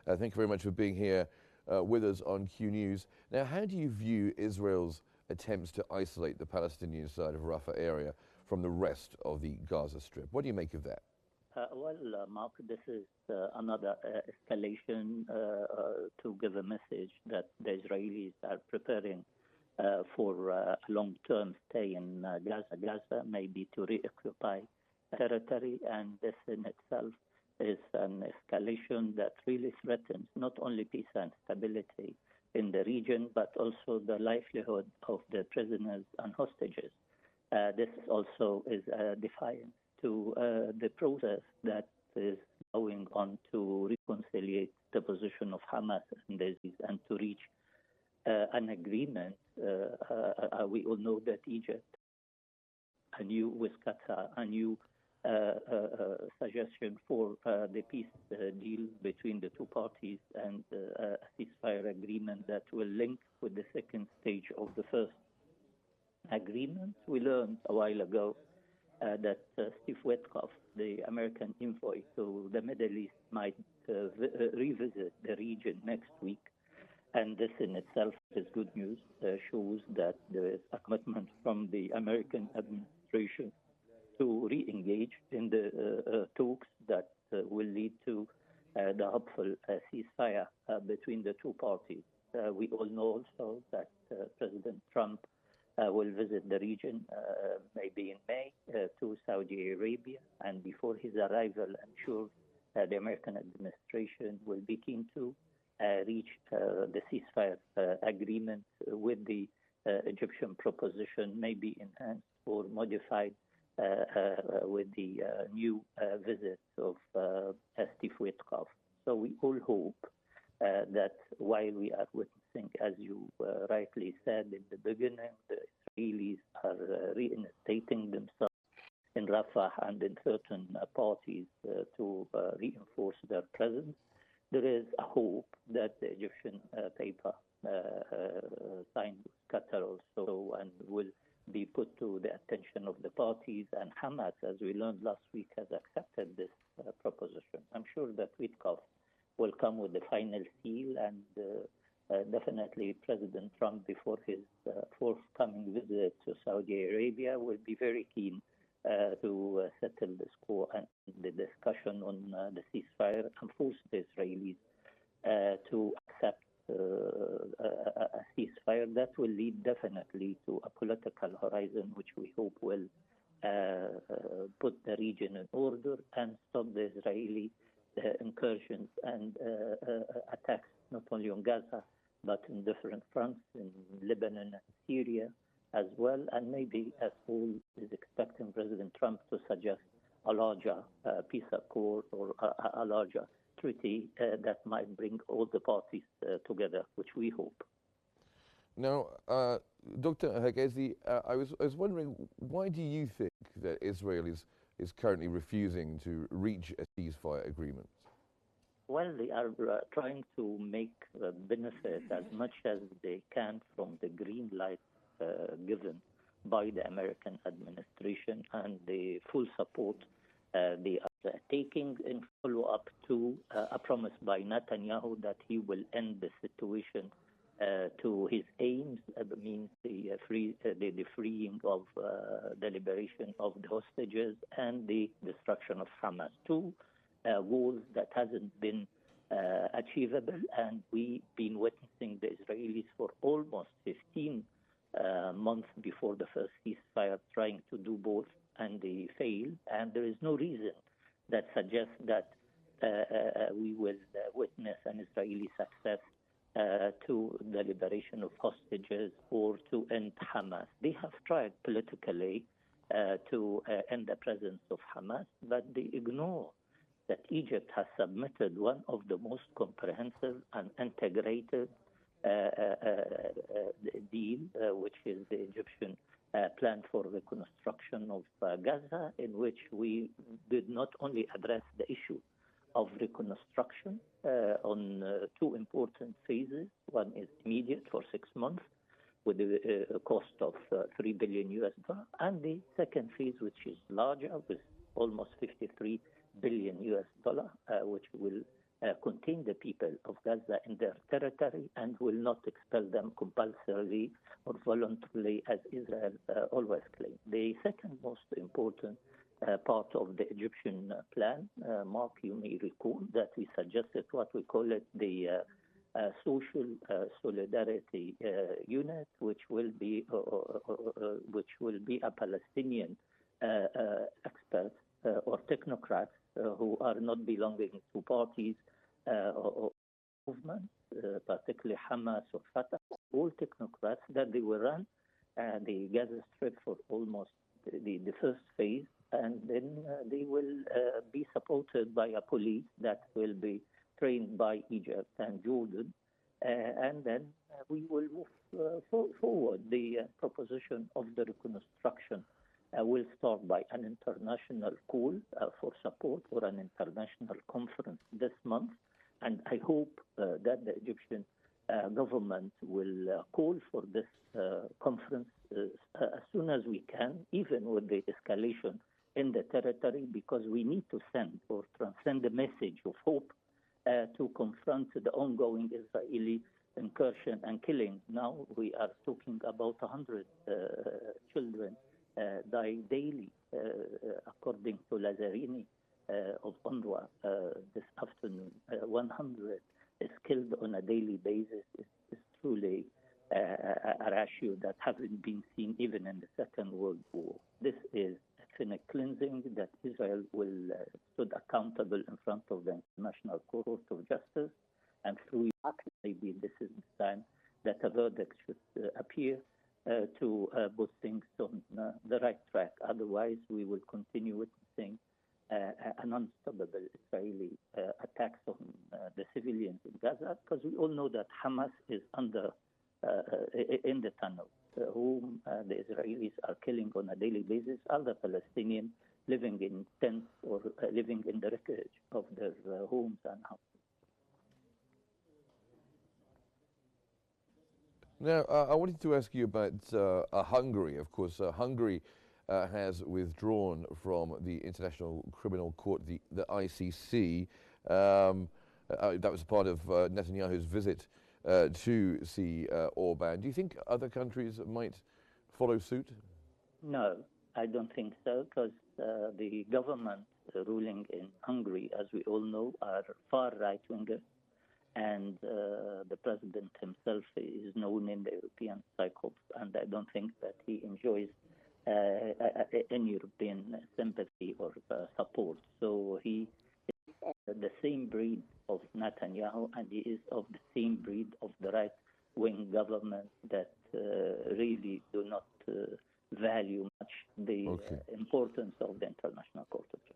Thank you very much for being here with us on Q News. Now, how do you view Israel's attempts to isolate the Palestinian side of Rafah area from the rest of the Gaza Strip? What do you make of that? Mark, this is another escalation to give a message that the Israelis are preparing for a long-term stay in Gaza. Gaza maybe to reoccupy territory, and this in itself is an escalation that really threatens not only peace and stability in the region, but also the livelihood of the prisoners and hostages. This also is a defiance to the process that is going on to reconcile the position of Hamas and to reach an agreement. We all know that Egypt, with Qatar, a new suggestion for the peace deal between the two parties and a ceasefire agreement that will link with the second stage of the first agreement. We learned a while ago that Steve Witkoff, the American envoy to the Middle East, might revisit the region next week. And this in itself is good news, shows that there is a commitment from the American administration to re-engage in the talks that will lead to the hopeful ceasefire between the two parties. We all know also that President Trump will visit the region maybe in May to Saudi Arabia, and before his arrival, I'm sure the American administration will be keen to reach the ceasefire agreement with the Egyptian proposition, maybe enhanced or modified with the new visit of Steve Witkoff. So we all hope that while we are witnessing, as you rightly said in the beginning, the Israelis are reinstating themselves in Rafah and in certain parties to reinforce their presence, there is a hope that the Egyptian paper signed with Qatar also and will be put to the attention of the parties. And Hamas, as we learned last week, has accepted this proposition. I'm sure that Witkoff will come with the final seal, and definitely President Trump, before his forthcoming visit to Saudi Arabia, will be very keen to settle the score and the discussion on the ceasefire and force the Israelis to accept a ceasefire that will lead definitely to a political horizon, which we hope will put the region in order and stop the Israeli incursions and attacks not only on Gaza, but in different fronts in Lebanon and Syria as well. And maybe, as Paul is expecting President Trump to suggest a larger peace accord or a larger treaty that might bring all the parties together, which we hope. Now, Dr. Higazy, I was wondering, why do you think that Israel is currently refusing to reach a ceasefire agreement? Well, they are trying to make benefit as much as they can from the green light given by the American administration and the full support they are taking in follow-up to a promise by Netanyahu that he will end the situation to his aims, means the freeing of the liberation of the hostages and the destruction of Hamas. Two goals that hasn't been achievable, and we've been witnessing the Israelis for almost 15 months before the first ceasefire trying to do both, and they failed. And there is no reason that suggests that we will witness an Israeli success to the liberation of hostages or to end Hamas. They have tried politically to end the presence of Hamas, but they ignore that Egypt has submitted one of the most comprehensive and integrated deal, which is the Egyptian plan for reconstruction of Gaza, in which we did not only address the issue of reconstruction on two important phases. One is immediate for 6 months with a cost of $3 billion, and the second phase, which is larger, with almost $53 billion, which will contain the people of Gaza in their territory and will not expel them compulsorily or voluntarily, as Israel always claimed. The second most important part of the Egyptian plan, Mark, you may recall that we suggested what we call it the social solidarity unit, which will be a Palestinian experts or technocrats who are not belonging to parties or movements, particularly Hamas or Fatah, all technocrats that they will run the Gaza Strip for almost the first phase, and then they will be supported by a police that will be trained by Egypt and Jordan, and then we will move forward. The proposition of the reconstruction will start by an international call for support or an international conference this month, and I hope that the Egyptian government will call for this conference as soon as we can, even with the escalation in the territory, because we need to send or transcend the message of hope to confront the ongoing Israeli incursion and killing. Now we are talking about 100 children die daily, according to Lazzarini of UNRWA this afternoon. 100 is killed on a daily basis. It's truly a ratio that hasn't been seen even in the Second World War. This is ethnic cleansing that Israel will stood accountable in front of the International Court of Justice, and through maybe this is the time that a verdict should appear to put things on the right track. Otherwise, we will continue witnessing an unstoppable Israeli attacks on the civilians in Gaza, because we all know that Hamas is in the tunnel, whom the Israelis are killing on a daily basis are the Palestinians living in tents or living in the wreckage of their homes and houses. Now, I wanted to ask you about Hungary. Of course, Hungary has withdrawn from the International Criminal Court, the ICC. That was part of Netanyahu's visit to see Orban. Do you think other countries might follow suit? No, I don't think so, because the government ruling in Hungary, as we all know, are far right-wingers. And the president himself is known in the European cycle, and I don't think that he enjoys any European sympathy or support. So he is the same breed of Netanyahu, and he is of the same breed of the right-wing government that really do not value much the importance of the International Court of Justice.